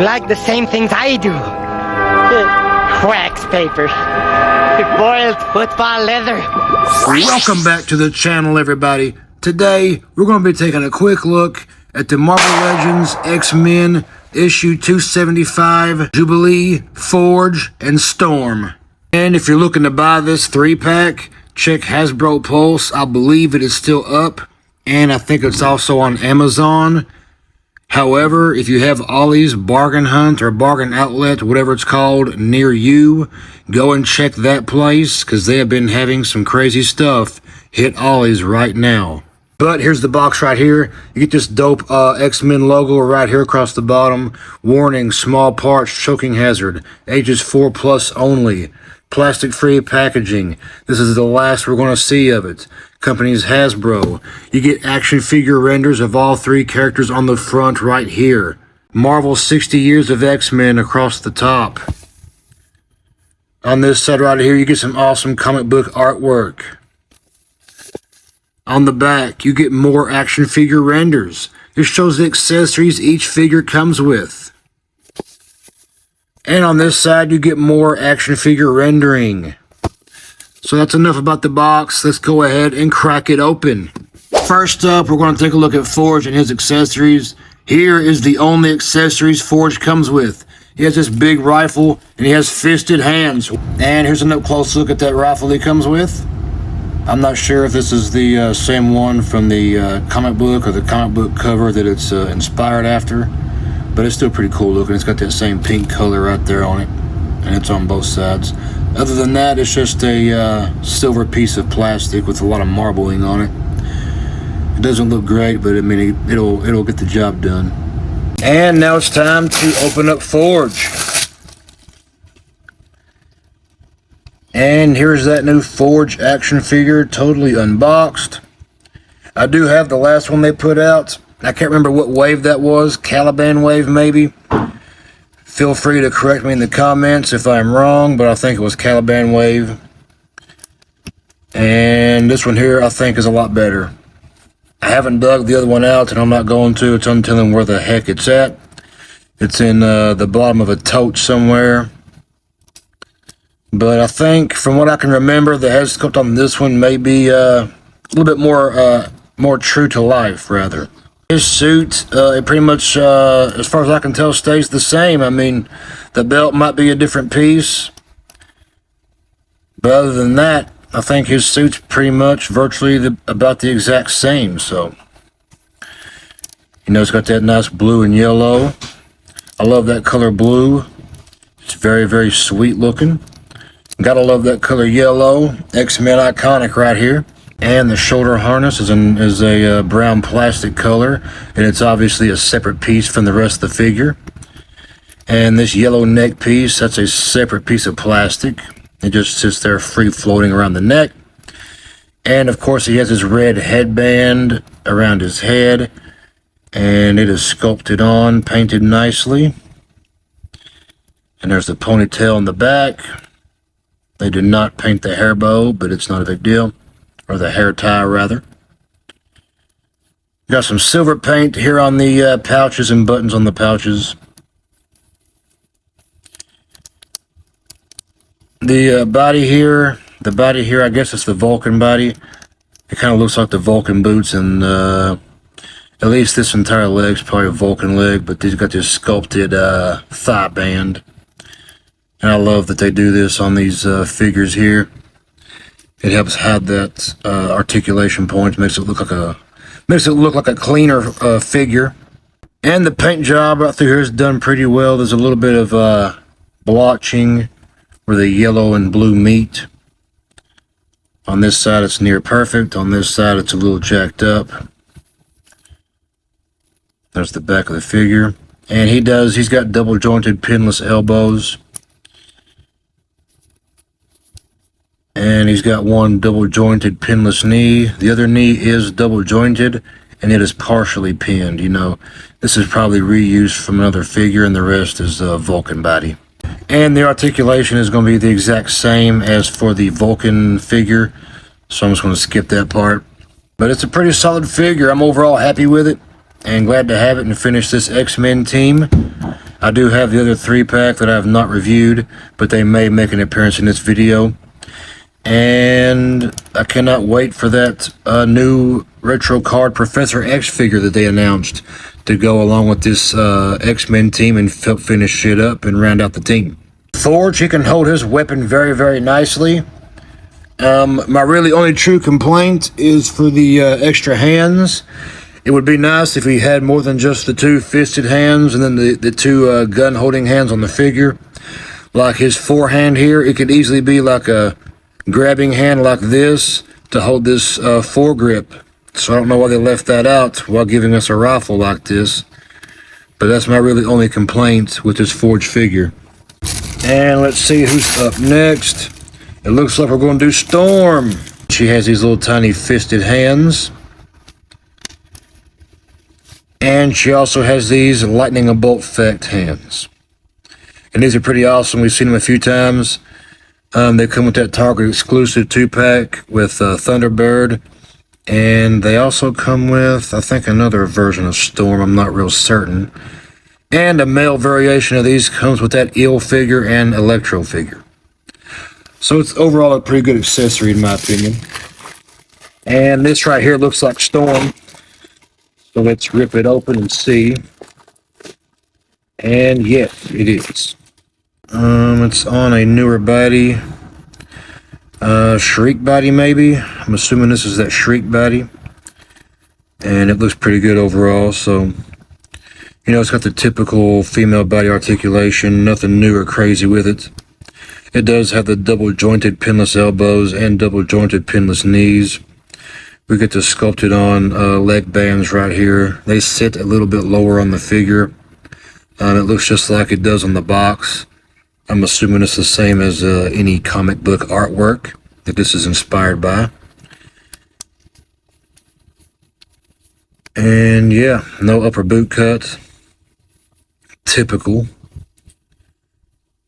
like the same things I do. Wax paper. Boiled football leather. Welcome back to the channel, everybody. Today, we're going to be taking a quick look at the Marvel Legends X-Men issue 275, Jubilee, Forge, and Storm. And if you're looking to buy this 3-pack, check Hasbro Pulse. I believe it is still up, and I think it's also on Amazon. However, if you have Ollie's Bargain Hunt or Bargain Outlet, whatever it's called, near you, go and check that place, because they have been having some crazy stuff hit Ollie's right now. But here's the box right here. You get this dope X-Men logo right here across the bottom. Warning, small parts, choking hazard. Ages 4+ only. Plastic-free packaging. This is the last we're going to see of it. Company's Hasbro. You get action figure renders of all 3 characters on the front right here. Marvel 60 Years of X-Men across the top. On this side right here, you get some awesome comic book artwork. On the back, you get more action figure renders. It shows the accessories each figure comes with. And on this side, you get more action figure rendering. So that's enough about the box. Let's go ahead and crack it open. First up, we're going to take a look at Forge and his accessories. Here is the only accessories Forge comes with. He has this big rifle, and he has fisted hands. And here's an up-close look at that rifle he comes with. I'm not sure if this is the same one from the comic book or the comic book cover that it's inspired after, but it's still pretty cool looking. It's got that same pink color right there on it, and it's on both sides. Other than that, it's just a silver piece of plastic with a lot of marbling on it. It doesn't look great, but I mean, it'll get the job done. And now it's time to open up Forge. And here's that new Forge action figure, totally unboxed. I do have the last one they put out. I can't remember what wave that was. Caliban wave, maybe. Feel free to correct me in the comments if I'm wrong, but I think it was Caliban wave. And this one here, I think, is a lot better. I haven't dug the other one out, and I'm not going to. It's untelling where the heck it's at. It's in the bottom of a tote somewhere. But I think, from what I can remember, the head sculpt on this one may be a little bit more true to life, rather. His suit, it pretty much, as far as I can tell, stays the same. I mean, the belt might be a different piece. But other than that, I think his suit's pretty much virtually about the exact same. So, you know, it's got that nice blue and yellow. I love that color blue. It's very, very sweet looking. Gotta love that color yellow. X-Men iconic right here. And the shoulder harness is a brown plastic color, and it's obviously a separate piece from the rest of the figure. And this yellow neck piece, that's a separate piece of plastic. It just sits there free floating around the neck. And of course, he has his red headband around his head, and it is sculpted on, painted nicely. And there's the ponytail in the back. They did not paint the hair bow, but it's not a big deal. Or the hair tie, rather. Got some silver paint here on the pouches and buttons on the pouches. The body here, I guess it's the Vulcan body. It kind of looks like the Vulcan boots, and at least this entire leg's probably a Vulcan leg, but they've got this sculpted thigh band. And I love that they do this on these figures here. It helps hide that articulation point, makes it look like a cleaner figure. And the paint job right through here is done pretty well. There's a little bit of blotching where the yellow and blue meet. On this side, it's near perfect. On this side, it's a little jacked up. There's the back of the figure, and he's got double jointed pinless elbows. And he's got one double jointed pinless knee. The other knee is double jointed, and it is partially pinned. You know, this is probably reused from another figure, and the rest is Vulcan body. And the articulation is going to be the exact same as for the Vulcan figure, so I'm just going to skip that part. But it's a pretty solid figure. I'm overall happy with it, and glad to have it and finish this X-Men team. I do have the other 3-pack that I have not reviewed, but they may make an appearance in this video. And I cannot wait for that new retro card Professor X figure that they announced to go along with this X-Men team and finish it up and round out the team. Forge, he can hold his weapon very, very nicely. My really only true complaint is for the extra hands. It would be nice if he had more than just the 2 fisted hands and then the 2 gun holding hands on the figure. Like his forehand here, it could easily be like a grabbing hand like this to hold this foregrip. So I don't know why they left that out while giving us a rifle like this. But that's my really only complaint with this Forge figure. And let's see who's up next. It looks like we're going to do Storm. She has these little tiny fisted hands. And she also has these lightning and bolt effect hands. And these are pretty awesome. We've seen them a few times. They come with that Target exclusive 2-pack with Thunderbird. And they also come with, I think, another version of Storm. I'm not real certain. And a male variation of these comes with that Eel figure and Electro figure. So it's overall a pretty good accessory in my opinion. And this right here looks like Storm. So let's rip it open and see. And yes, it is. It's on a newer body. Shriek body maybe. I'm assuming this is that Shriek body. And it looks pretty good overall. So, you know, it's got the typical female body articulation. Nothing new or crazy with it. It does have the double jointed pinless elbows and double jointed pinless knees. We get the sculpted on leg bands right here. They sit a little bit lower on the figure. It looks just like it does on the box. I'm assuming it's the same as any comic book artwork that this is inspired by. And yeah, no upper boot cut. Typical.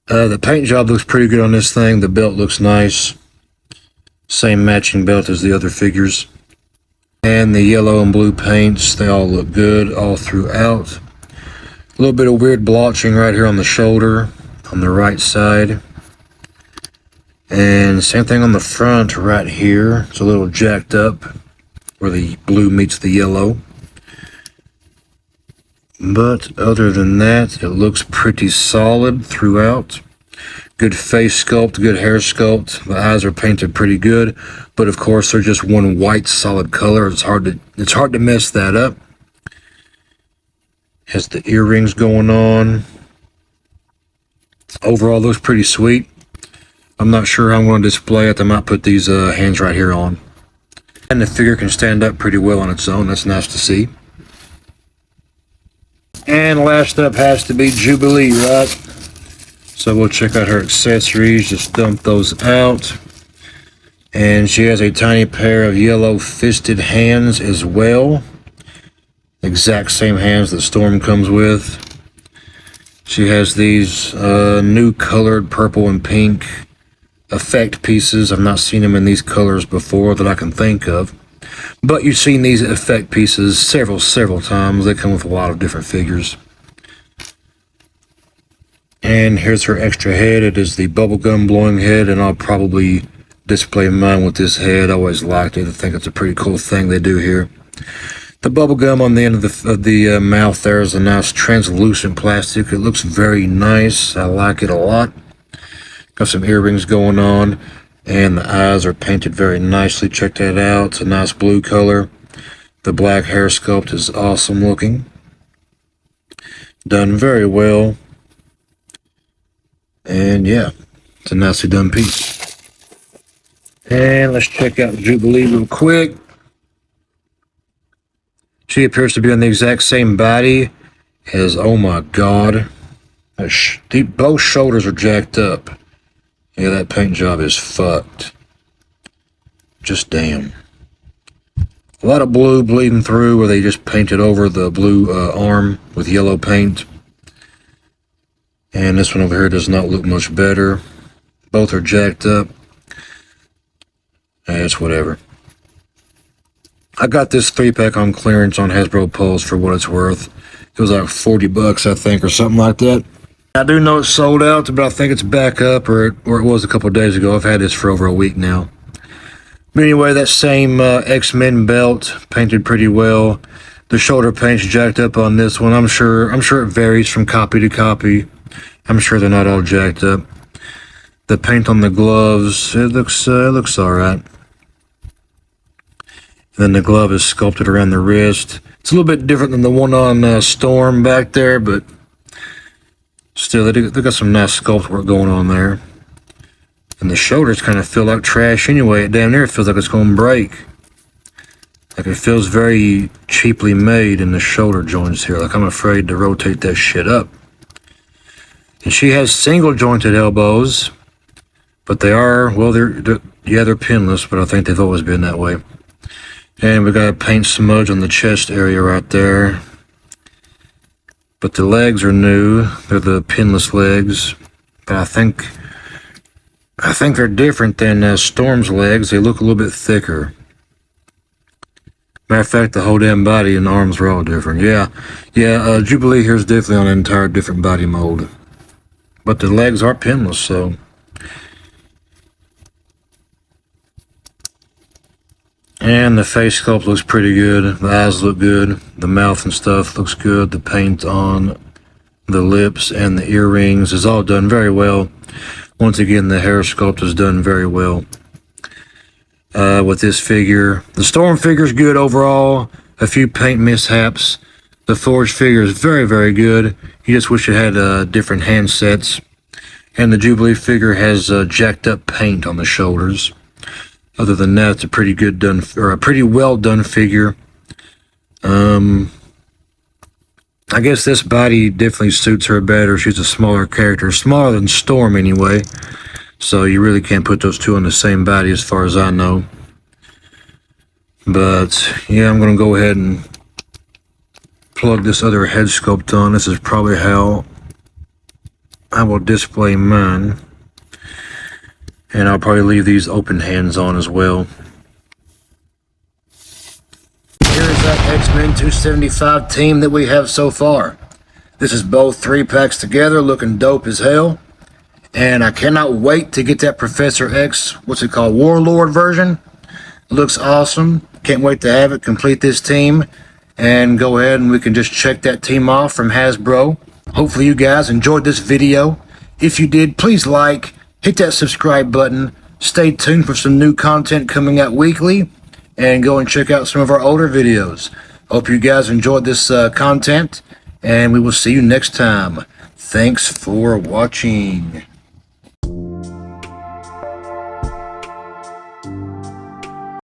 The paint job looks pretty good on this thing. The belt looks nice. Same matching belt as the other figures. And the yellow and blue paints, they all look good all throughout. A little bit of weird blotching right here on the shoulder, on the right side. And same thing on the front right here. It's a little jacked up where the blue meets the yellow. But other than that, it looks pretty solid throughout. Good face sculpt, good hair sculpt. The eyes are painted pretty good, but of course they're just one white solid color. It's hard to mess that up. Has the earrings going on. Overall looks pretty sweet. I'm not sure how I'm going to display it. I might put these hands right here on. And the figure can stand up pretty well on its own. That's nice to see. And last up has to be Jubilee, right? So we'll check out her accessories, just dump those out. And she has a tiny pair of yellow fisted hands as well. Exact same hands that Storm comes with. She has these new colored purple and pink effect pieces. I've not seen them in these colors before that I can think of. But you've seen these effect pieces several times. They come with a lot of different figures. And here's her extra head. It is the bubblegum blowing head, and I'll probably display mine with this head. I always liked it. I think it's a pretty cool thing they do here. The bubblegum on the end of the mouth there is a nice translucent plastic. It looks very nice. I like it a lot. Got some earrings going on, and the eyes are painted very nicely. Check that out. It's a nice blue color. The black hair sculpt is awesome looking. Done very well. And yeah, it's a nicely done piece. And let's check out Jubilee real quick. She appears to be on the exact same body as, oh my god, both shoulders are jacked up. Yeah, that paint job is fucked. Just damn. A lot of blue bleeding through where they just painted over the blue arm with yellow paint. And this one over here does not look much better. Both are jacked up. It's whatever. I got this 3-pack on clearance on Hasbro Pulse for what it's worth. It was like $40, I think, or something like that. I do know it's sold out, but I think it's back up, or it was a couple of days ago. I've had this for over a week now. But anyway, that same X-Men belt, painted pretty well. The shoulder paint's jacked up on this one. I'm sure it varies from copy to copy. I'm sure they're not all jacked up. The paint on the gloves, it looks all right. And then the glove is sculpted around the wrist. It's a little bit different than the one on Storm back there, but still, they got some nice sculpt work going on there. And the shoulders kind of feel like trash anyway. It damn near feels like it's going to break. Like it feels very cheaply made in the shoulder joints here. Like I'm afraid to rotate that shit up. And she has single jointed elbows, but they are, well, they're pinless, but I think they've always been that way. And we got a paint smudge on the chest area right there. But the legs are new. They're the pinless legs. But I think they're different than Storm's legs. They look a little bit thicker. Matter of fact, the whole damn body and arms are all different. Yeah, Jubilee here is definitely on an entire different body mold. But the legs are pinless, so. And the face sculpt looks pretty good. The eyes look good. The mouth and stuff looks good. The paint on the lips and the earrings is all done very well. Once again, the hair sculpt is done very well. With this figure, the Storm figure is good overall. A few paint mishaps. The Forge figure is very, very good. You just wish it had different hand sets. And the Jubilee figure has jacked up paint on the shoulders. Other than that, it's a pretty good done, or a pretty well done figure. I guess this body definitely suits her better. She's a smaller character, smaller than Storm anyway. So you really can't put those two on the same body as far as I know. But yeah, I'm going to go ahead and plug this other head sculpt on. This is probably how I will display mine. And I'll probably leave these open hands on as well. Here's that X-Men 275 team that we have so far. This is both 3 packs together, looking dope as hell. And I cannot wait to get that Professor X, what's it called, Warlord version. It looks awesome. Can't wait to have it, complete this team. And go ahead and we can just check that team off from Hasbro. Hopefully you guys enjoyed this video. If you did, please like. Hit that subscribe button. Stay tuned for some new content coming out weekly. And go and check out some of our older videos. Hope you guys enjoyed this content. And we will see you next time. Thanks for watching.